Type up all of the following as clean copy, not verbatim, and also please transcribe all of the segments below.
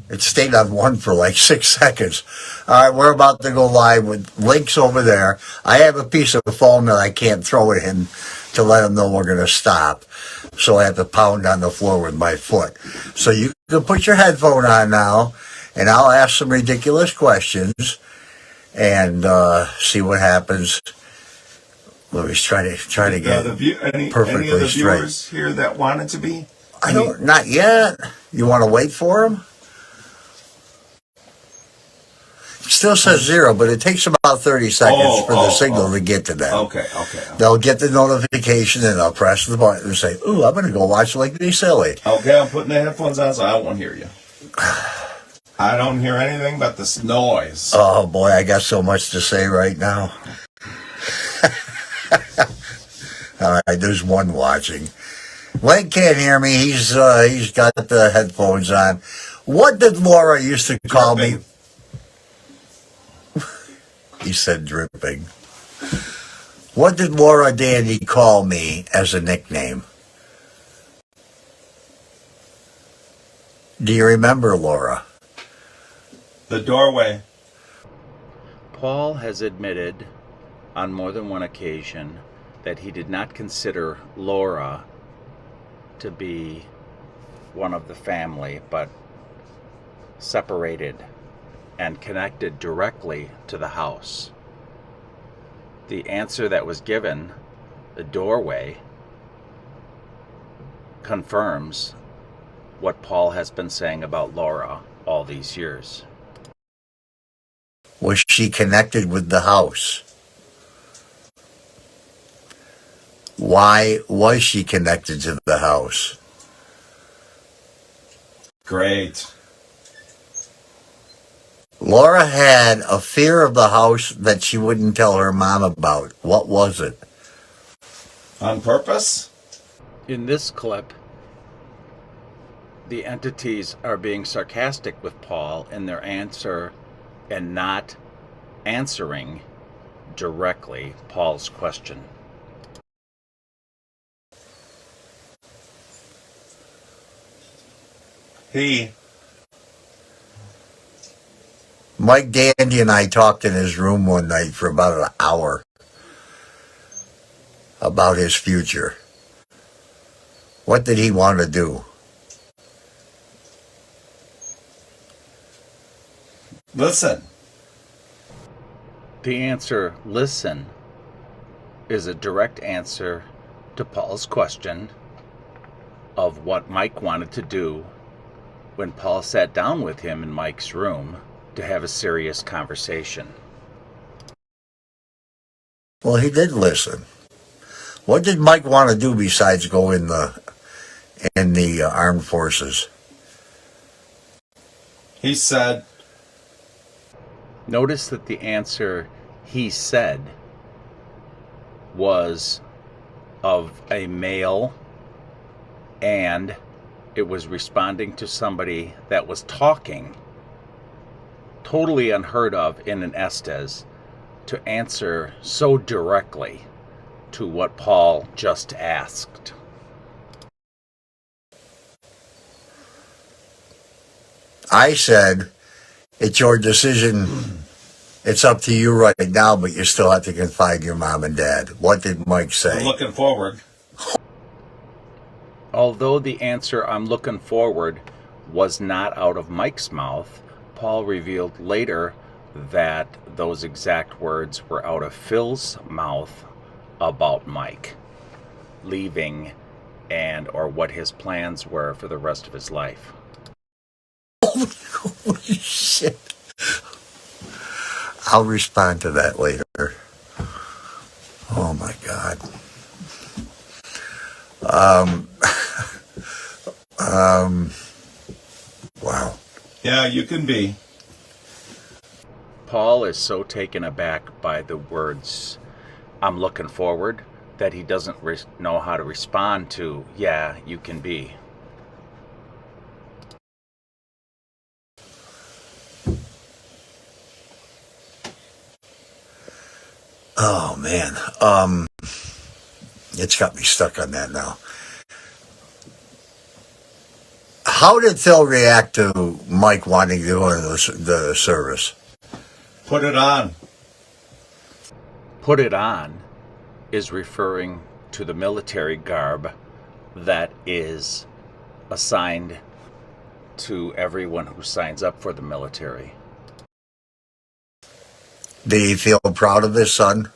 It stayed on one for like 6 seconds. All right, we're about to go live with links over there. I have a piece of phone that I can't throw it in to let them know we're going to stop. So I have to pound on the floor with my foot. So you can put your headphone on now, and I'll ask some ridiculous questions and see what happens. Let me try to get any of the viewers straight here that wanted to be? Not yet. You want to wait for them? It still says 0, but it takes about 30 seconds for the signal to get to them. Okay. They'll get the notification and they'll press the button and say, "Ooh, I'm going to go watch Like Be Silly." Okay, I'm putting the headphones on so I won't hear you. I don't hear anything but this noise. Oh boy, I got so much to say right now. All right, there's one watching. Wayne can't hear me. He's got the headphones on. What did Laura used to call me? He said dripping. What did Laura Dandy call me as a nickname? Do you remember, Laura? The doorway. Paul has admitted on more than one occasion that he did not consider Laura to be one of the family, but separated and connected directly to the house. The answer that was given, the doorway, confirms what Paul has been saying about Laura all these years. Was she connected with the house? Why was she connected to the house? Great. Laura had a fear of the house that she wouldn't tell her mom about. What was it? On purpose? In this clip, the entities are being sarcastic with Paul in their answer and not answering directly Paul's question. Mike Dandy and I talked in his room one night for about an hour about his future. What did he want to do? Listen. The answer, listen, is a direct answer to Paul's question of what Mike wanted to do when Paul sat down with him in Mike's room to have a serious conversation. Well, he did listen. What did Mike want to do besides go in the armed forces? He said. Notice that the answer he said was of a male, and it was responding to somebody that was talking, totally unheard of in an Estes, to answer so directly to what Paul just asked. I said, it's your decision. It's up to you right now, but you still have to confide your mom and dad. What did Mike say? I'm looking forward. Although the answer "I'm looking forward" was not out of Mike's mouth, Paul revealed later that those exact words were out of Phil's mouth about Mike leaving and or what his plans were for the rest of his life. Holy shit. I'll respond to that later. Oh my God. Wow. Yeah, you can be. Paul is so taken aback by the words "I'm looking forward" that he doesn't know how to respond to "yeah, you can be." Oh man. It's got me stuck on that now. How did Phil react to Mike wanting to go to the service? Put it on. Put it on is referring to the military garb that is assigned to everyone who signs up for the military. Did he feel proud of his son?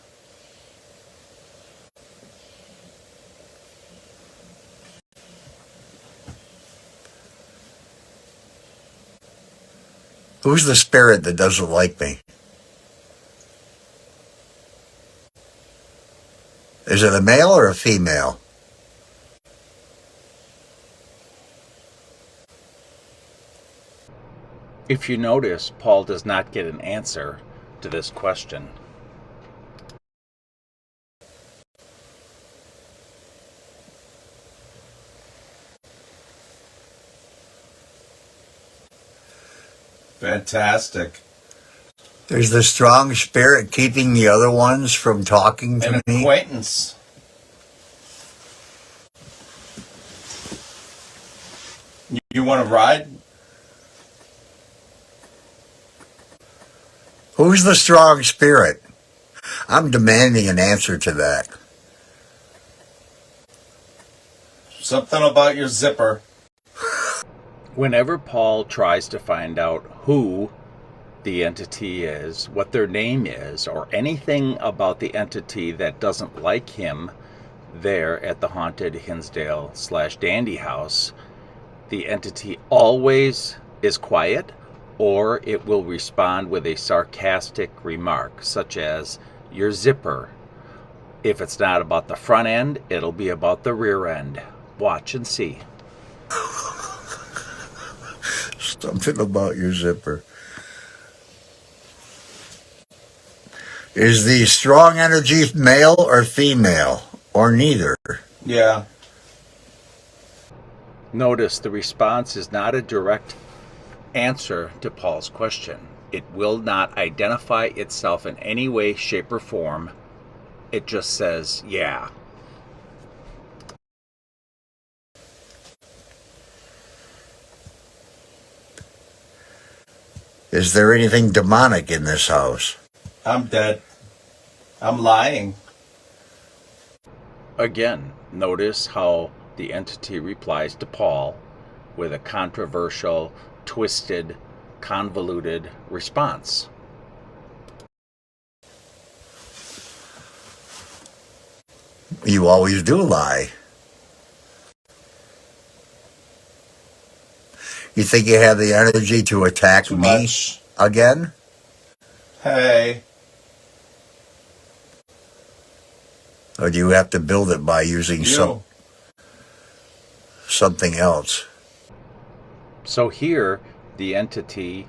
Who's the spirit that doesn't like me? Is it a male or a female? If you notice, Paul does not get an answer to this question. Fantastic. There's the strong spirit keeping the other ones from talking to An me. acquaintance. You want to ride? Who's the strong spirit? I'm demanding an answer to that. Something about your zipper. Whenever Paul tries to find out who the entity is, what their name is, or anything about the entity that doesn't like him there at the Haunted Hinsdale / Dandy House, the entity always is quiet, or it will respond with a sarcastic remark, such as, your zipper. If it's not about the front end, it'll be about the rear end. Watch and see. Something about your zipper. Is the strong energy male or female, or neither? Yeah. Notice the response is not a direct answer to Paul's question. It will not identify itself in any way, shape, or form. It just says, yeah. Is there anything demonic in this house? I'm dead. I'm lying. Again, notice how the entity replies to Paul with a controversial, twisted, convoluted response. You always do lie. You think you have the energy to attack Too me much. again? Hey. Or do you have to build it by using You. something else? So here, the entity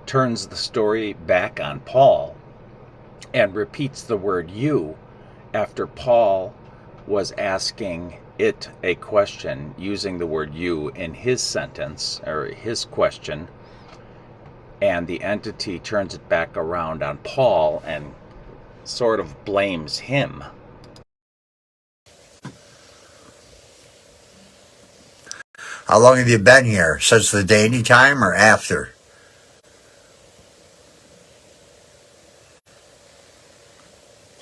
turns the story back on Paul and repeats the word you after Paul was asking it a question using the word you in his sentence or his question, and the entity turns it back around on Paul and sort of blames him. How long have you been here? Since the dandy time or after?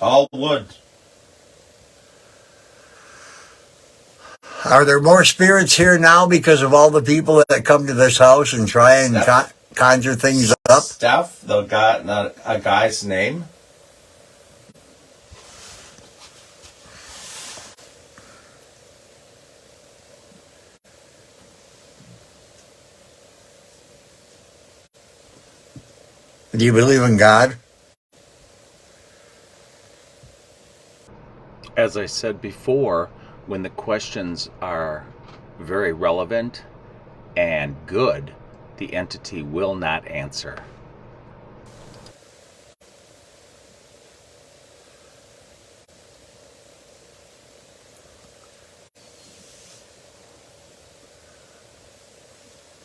All wood. Are there more spirits here now because of all the people that come to this house and try and conjure things up? Steph, the guy, not a guy's name. Do you believe in God? As I said before, when the questions are very relevant and good, the entity will not answer.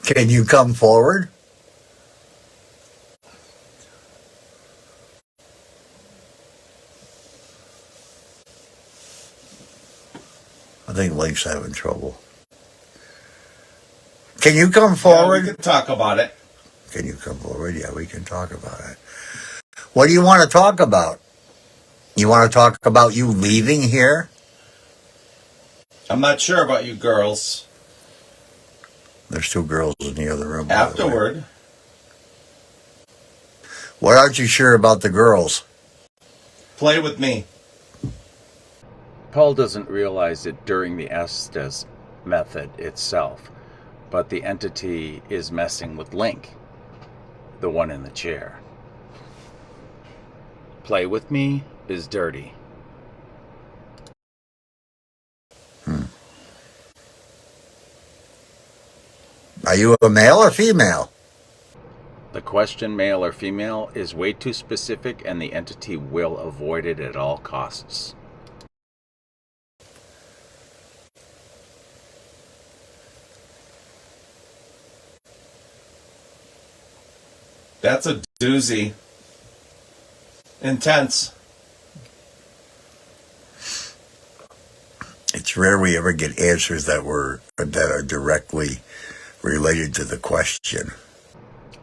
Can you come forward? I think Link's having trouble. Can you come Yeah, forward? we can talk about it. Can you come forward? Yeah, we can talk about it. What do you want to talk about? You want to talk about you leaving here? I'm not sure about you girls. There's two girls in the other room. by the way. Afterward, What aren't you sure about the girls? play with me. Paul doesn't realize it during the Estes method itself, but the entity is messing with Link, the one in the chair. Play with me is dirty. Are you a male or female? The question, male or female, is way too specific, and the entity will avoid it at all costs. That's a doozy. Intense. It's rare we ever get answers that are directly related to the question.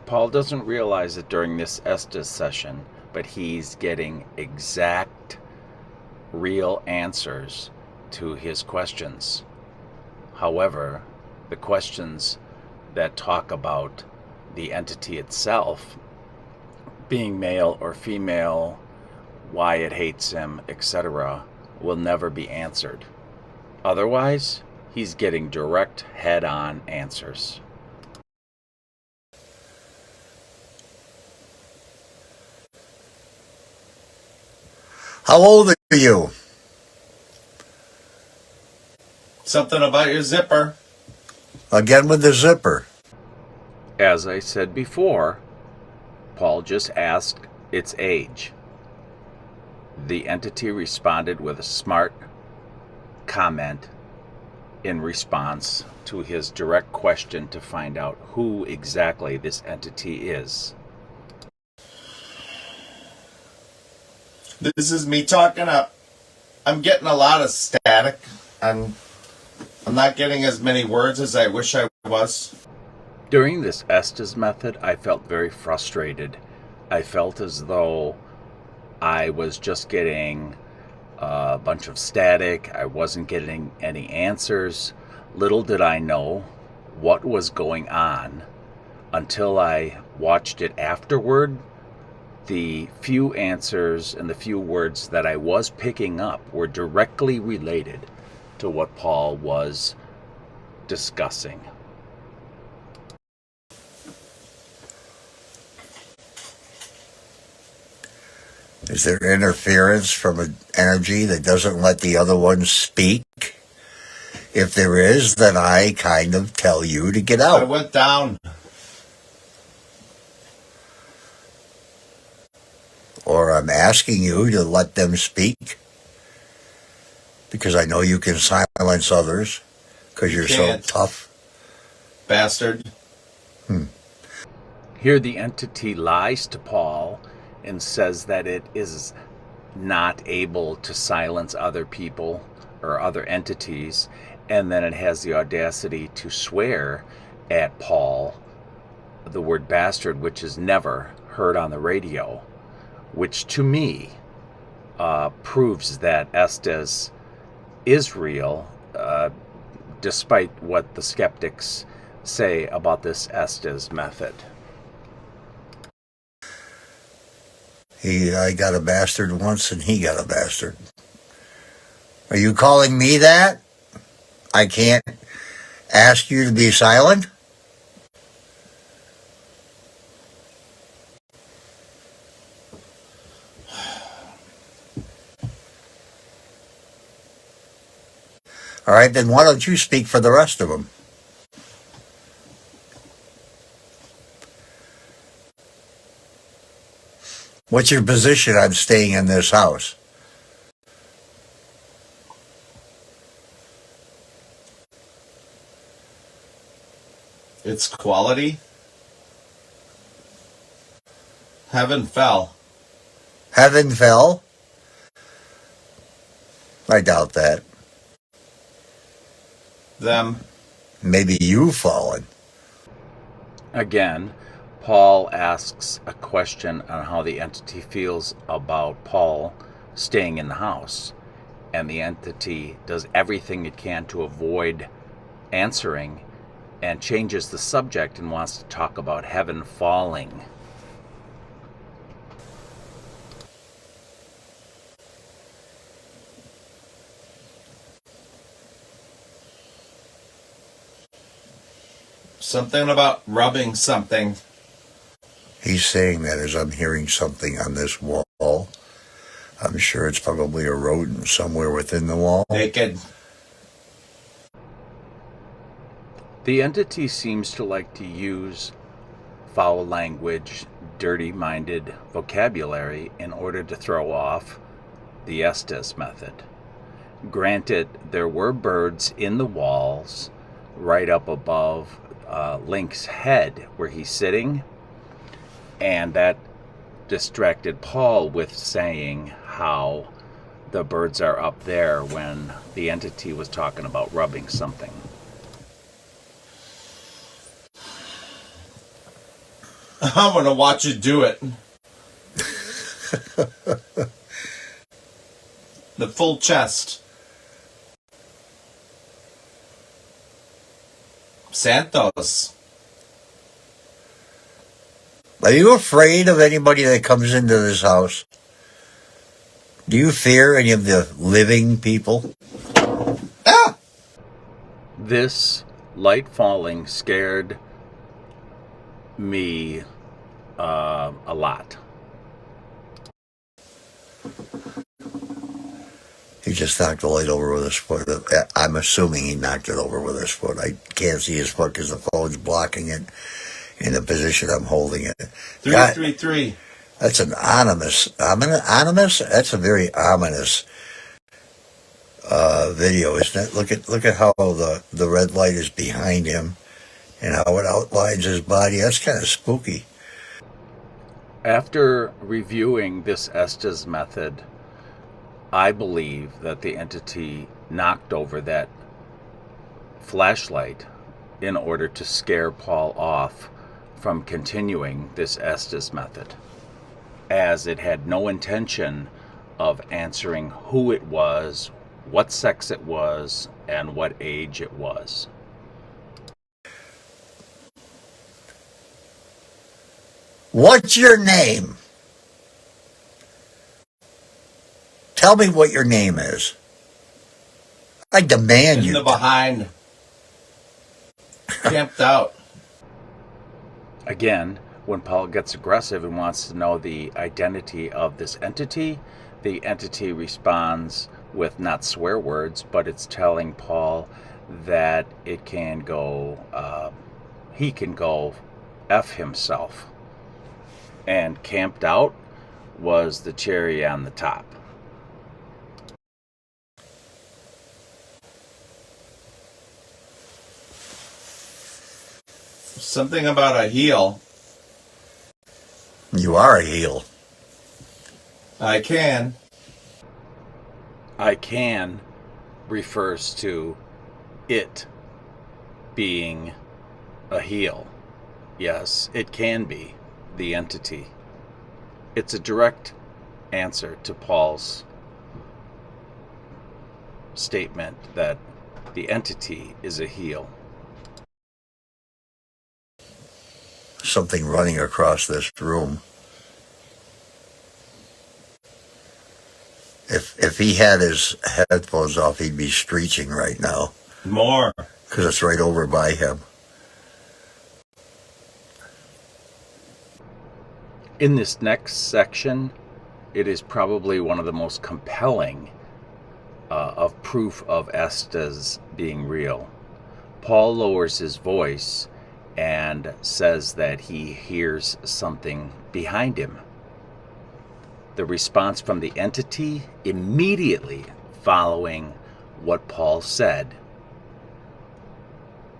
Paul doesn't realize it during this Estes session, but he's getting exact, real answers to his questions. However, the questions that talk about the entity itself, being male or female, why it hates him, etc., will never be answered. Otherwise, he's getting direct, head-on answers. How old are you? Something about your zipper. Again with the zipper. As I said before, Paul just asked its age. The entity responded with a smart comment in response to his direct question to find out who exactly this entity is. This is me talking up. I'm getting a lot of static. I'm not getting as many words as I wish I was. During this Estes method, I felt very frustrated. I felt as though I was just getting a bunch of static. I wasn't getting any answers. Little did I know what was going on until I watched it afterward. The few answers and the few words that I was picking up were directly related to what Paul was discussing. Is there interference from an energy that doesn't let the other one speak? If there is, then I kind of tell you to get I out. went down. Or I'm asking you to let them speak. Because I know you can silence others. Because you're so Can't. tough. Bastard. Here the entity lies to Paul and says that it is not able to silence other people or other entities, and then it has the audacity to swear at Paul the word bastard, which is never heard on the radio, which to me proves that Estes is real, despite what the skeptics say about this Estes method. I got a bastard once and he got a bastard. Are you calling me that? I can't ask you to be silent? All right, then why don't you speak for the rest of them? What's your position on staying in this house? It's quality. Heaven fell. Heaven fell? I doubt that. Them. Maybe you've fallen. Again, Paul asks a question on how the entity feels about Paul staying in the house, and the entity does everything it can to avoid answering and changes the subject and wants to talk about heaven falling. Something about rubbing something. He's saying that as I'm hearing something on this wall. I'm sure it's probably a rodent somewhere within the wall. Naked. The entity seems to like to use foul language, dirty-minded vocabulary in order to throw off the Estes Method. Granted, there were birds in the walls right up above Link's head where he's sitting, and that distracted Paul with saying how the birds are up there when the entity was talking about rubbing something. I'm gonna watch you do it. The full chest. Santos. Are you afraid of anybody that comes into this house? Do you fear any of the living people? Ah! This light falling scared me a lot. He just knocked the light over with his foot. I'm assuming he knocked it over with his foot. I can't see his foot because the phone's blocking it in the position I'm holding it. 333. That's an ominous. That's a very ominous video, isn't it? Look at how the red light is behind him and how it outlines his body. That's kind of spooky. After reviewing this Estes Method, I believe that the entity knocked over that flashlight in order to scare Paul off from continuing this Estes Method, as it had no intention of answering who it was, what sex it was, and what age it was. What's your name? Tell me what your name is. I demand In you. the behind. Camped out. Again, when Paul gets aggressive and wants to know the identity of this entity, the entity responds with not swear words, but it's telling Paul that it can go, he can go F himself. And camped out was the cherry on the top. Something about a heel. You are a heel. I can. I can refers to it being a heel. Yes, it can be the entity. It's a direct answer to Paul's statement that the entity is a heel. Something running across this room. If he had his headphones off, he'd be screeching right now. More. Because it's right over by him. In this next section, it is probably one of the most compelling of proof of Estes being real. Paul lowers his voice and says that he hears something behind him. The response from the entity immediately following what Paul said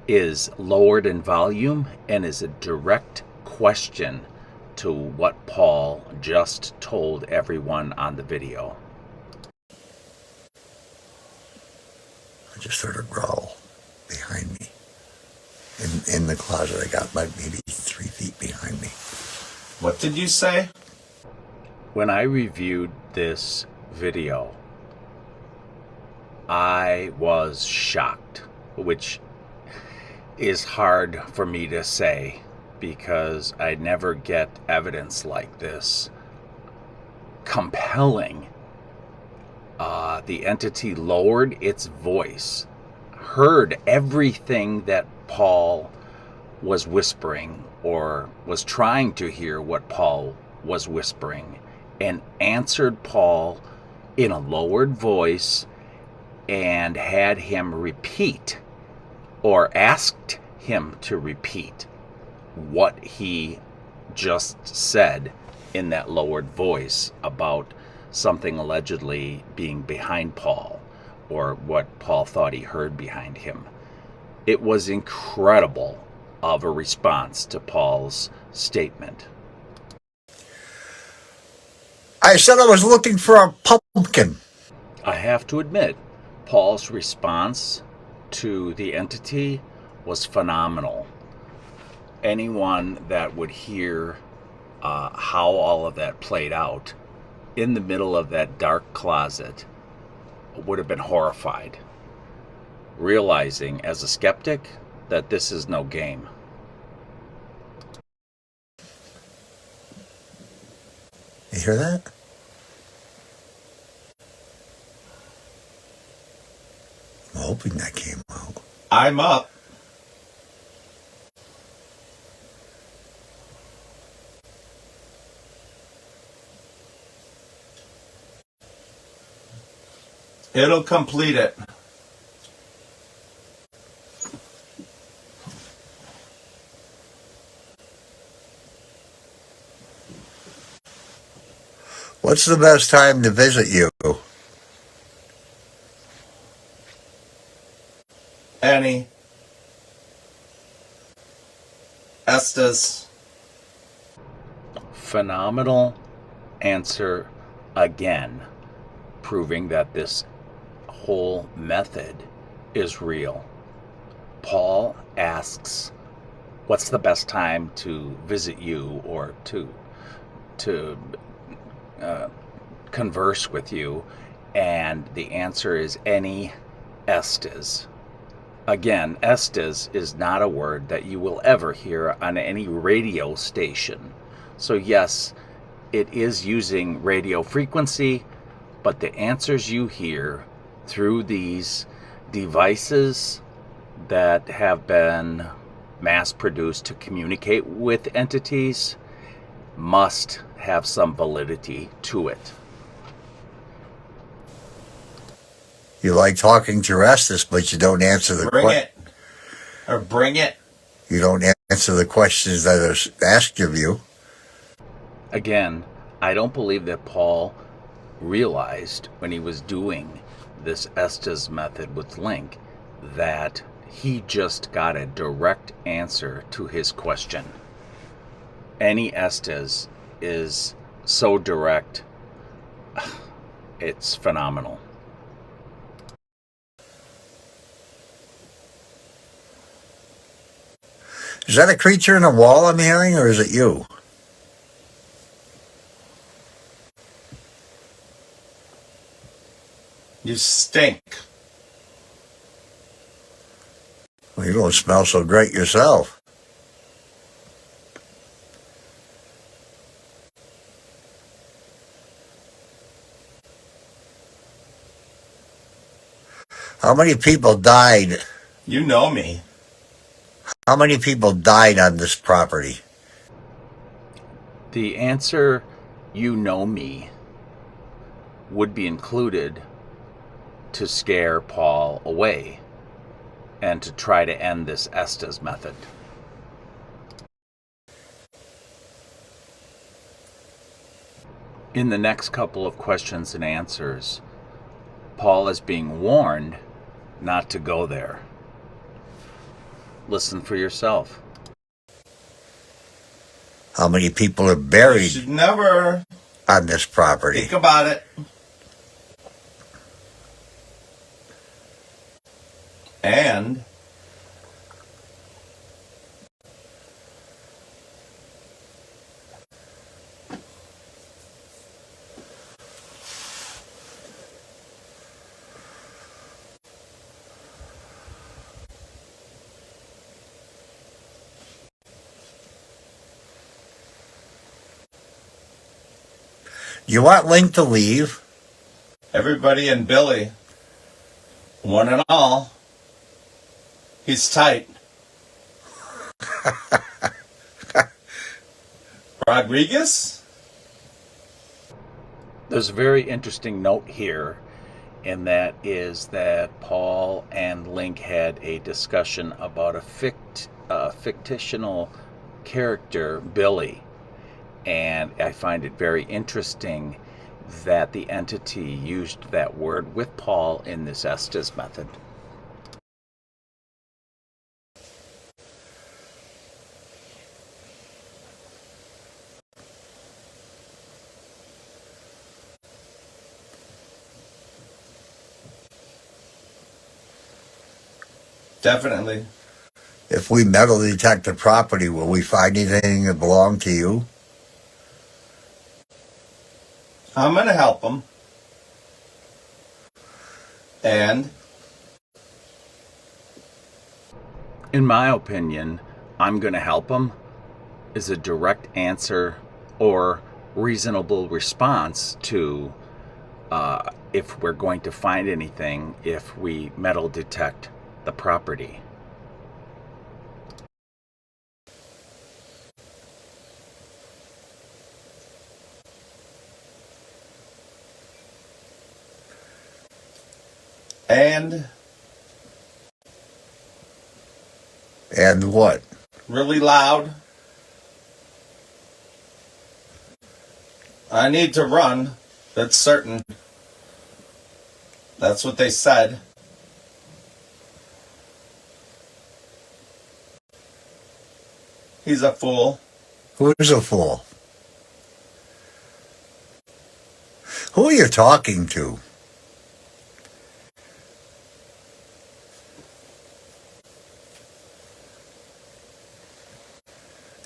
is lowered in volume and is a direct question to what Paul just told everyone on the video. I just heard a growl behind me. In the closet, I got maybe What did you say? When I reviewed this video, I was shocked, which is hard for me to say because I never get evidence like this compelling. The entity lowered its voice, heard everything that Paul was whispering or was trying to hear what Paul was whispering, and answered Paul in a lowered voice and had him repeat, or asked him to repeat, what he just said in that lowered voice about something allegedly being behind Paul, or what Paul thought he heard behind him. It was incredible of a response to Paul's statement. I said I was looking for a pumpkin. I have to admit, Paul's response to the entity was phenomenal. Anyone that would hear how all of that played out in the middle of that dark closet would have been horrified, realizing as a skeptic that this is no game. You hear that? I'm hoping that came out. I'm up. It'll complete it. What's the best time to visit you? Annie. Estes. Phenomenal answer again, proving that this whole method is real. Paul asks, what's the best time to visit you or to converse with you? And the answer is any Estes. Again, Estes is not a word that you will ever hear on any radio station. So yes, it is using radio frequency, but the answers you hear through these devices that have been mass produced to communicate with entities must have some validity to it. You like talking to Estes, but you don't answer the Bring it. Or bring it. You don't answer the questions that are asked of you. Again, I don't believe that Paul realized when he was doing this Estes method with Link that he just got a direct answer to his question. Any Estes is so direct, it's phenomenal. Is that a creature in a wall I'm hearing, or is it you? You stink. Well, you don't smell so great yourself. How many people died? You know me. How many people died on this property? The answer, you know me, would be included to scare Paul away and to try to end this Estes method. In the next couple of questions and answers, Paul is being warned not to go there. Listen for yourself. How many people are You buried should never on this property? think about it. And You want Link to leave? Everybody and Billy, one and all, he's tight. Rodriguez? There's a very interesting note here, and that is that Paul and Link had a discussion about a fictional character, Billy. And I find it very interesting that the entity used that word with Paul in this Estes method. Definitely. If we metal detect the property, will we find anything that belonged to you? I'm going to help him. And? In my opinion, I'm going to help him is a direct answer or reasonable response to if we're going to find anything if we metal detect the property. And what? really loud. I need to run. That's certain. That's what they said. He's a fool. Who's a fool? Who are you talking to?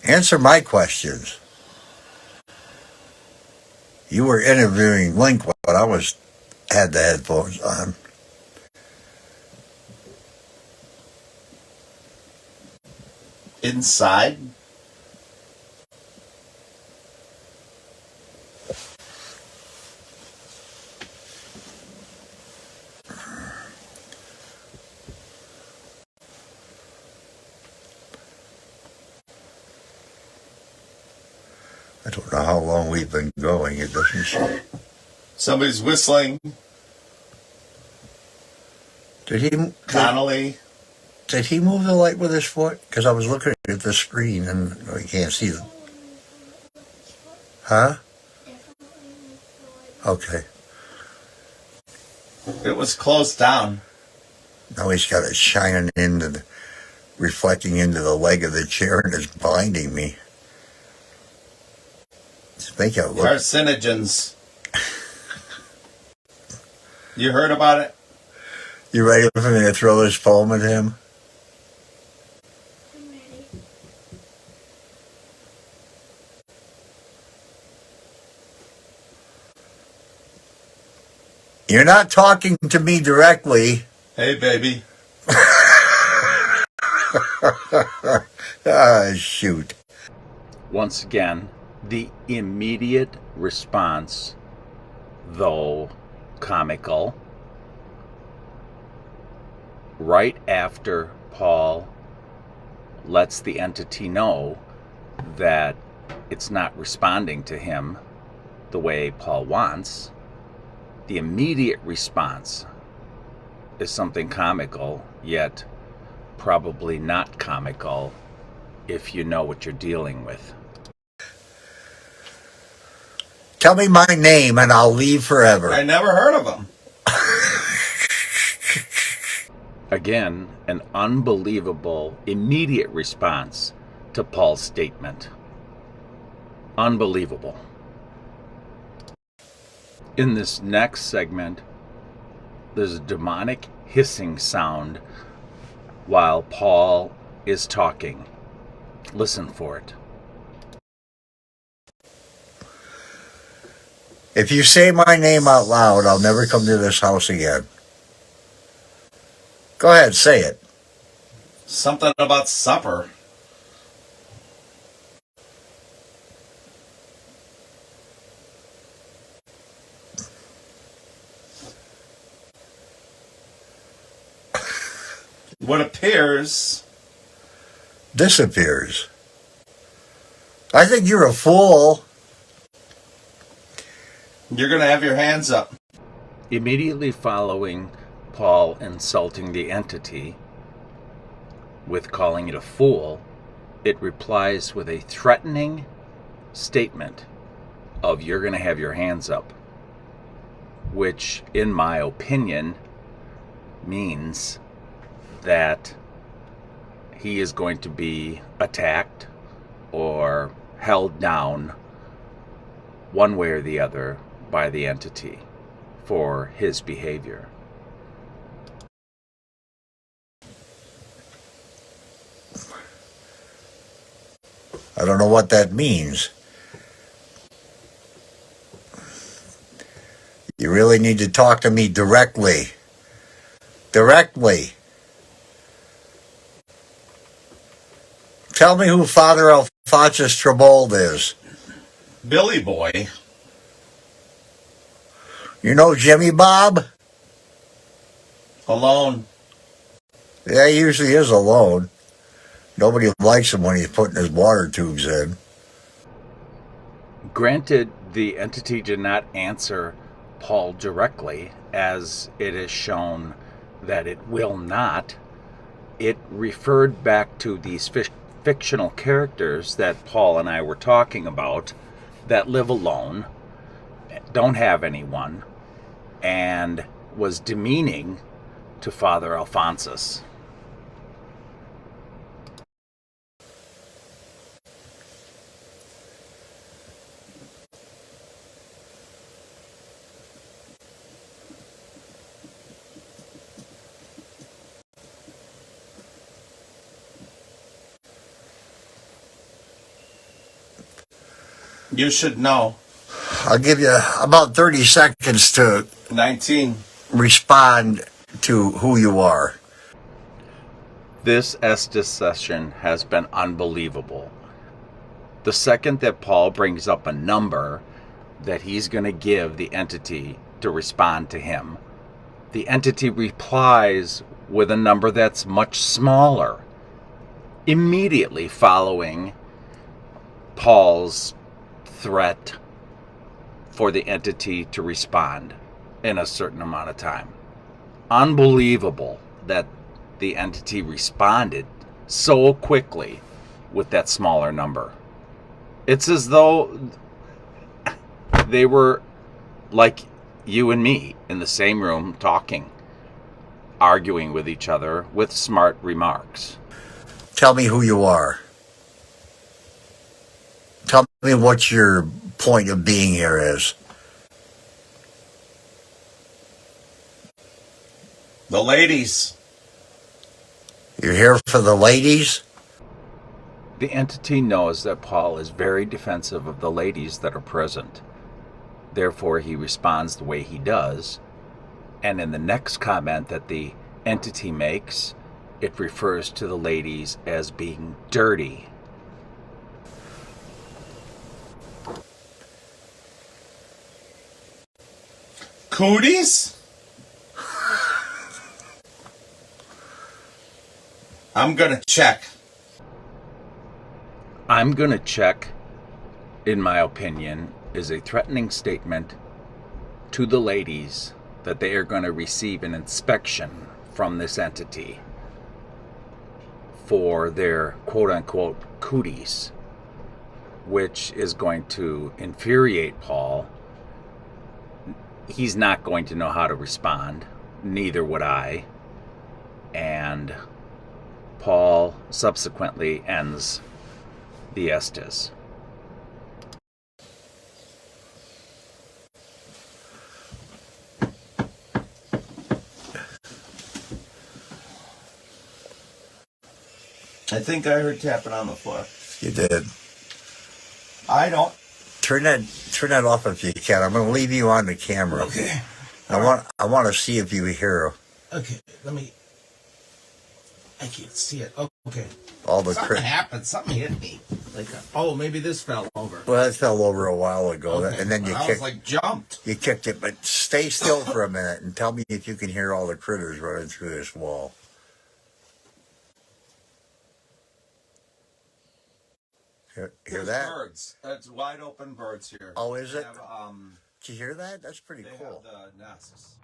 Answer my questions. You were interviewing Link, but I had the headphones on. Inside? I don't know how long we've been going. It doesn't show. Somebody's whistling. Did Connolly. Did he move the light with his foot? Because I was looking at the screen and I can't see them. Huh? Okay. It was closed down. Now he's got it shining reflecting into the leg of the chair and it's blinding me. Just make it look. Carcinogens. You heard about it? You ready for me to throw this poem at him? I'm ready. You're not talking to me directly. Hey, baby. Ah, shoot. Once again, the immediate response, though comical, right after Paul lets the entity know that it's not responding to him the way Paul wants, the immediate response is something comical, yet probably not comical if you know what you're dealing with. Tell me my name and I'll leave forever. I never heard of him. Again, an unbelievable immediate response to Paul's statement. Unbelievable. In this next segment, there's a demonic hissing sound while Paul is talking. Listen for it. If you say my name out loud, I'll never come to this house again. Go ahead, say it. Something about supper. what appears disappears. I think you're a fool. you're going to have your hands up. Immediately following Paul insulting the entity with calling it a fool, it replies with a threatening statement of "you're going to have your hands up," which, in my opinion, means that he is going to be attacked or held down one way or the other by the entity for his behavior. I don't know what that means. You really need to talk to me directly. Directly. Tell me who Father Alphonsus Trebold is. Billy Boy. You know Jimmy Bob? Alone. Yeah, he usually is alone. Nobody likes him when he's putting his water tubes in. Granted, the entity did not answer Paul directly, as it is shown that it will not. It referred back to these fictional characters that Paul and I were talking about that live alone, don't have anyone, and was demeaning to Father Alphonsus. You should know. I'll give you about 30 seconds to 19. respond to who you are. This Estes session has been unbelievable. The second that Paul brings up a number that he's going to give the entity to respond to him, the entity replies with a number that's much smaller, immediately following Paul's threat for the entity to respond in a certain amount of time. Unbelievable that the entity responded so quickly with that smaller number. It's as though they were like you and me in the same room talking, arguing with each other with smart remarks. Tell me who you are. Tell me what your point of being here is. The ladies. You're here for the ladies? The entity knows that Paul is very defensive of the ladies that are present. Therefore, he responds the way he does. And in the next comment that the entity makes, it refers to the ladies as being dirty. Cooties? I'm gonna check. I'm going to check, in my opinion, is a threatening statement to the ladies that they are going to receive an inspection from this entity for their quote-unquote cooties, which is going to infuriate Paul. He's not going to know how to respond. Neither would I. And Paul subsequently ends the Estes. I think I heard tapping on the floor. You did. I don't. Turn that off if you can. I'm going to leave you on the camera. Okay. I want to see if you hear Okay, I can't see it. Oh, okay. all the Something happened. Something hit me. Oh, maybe this fell over. Well, it fell over a while ago, Okay. and then I was like jumped. you kicked it. But stay still for a minute and tell me if you can hear all the critters running through this wall. Hear There's that? birds. That's wide open birds here. Oh, is They it? have, Did you hear that? That's pretty they cool. have the nests.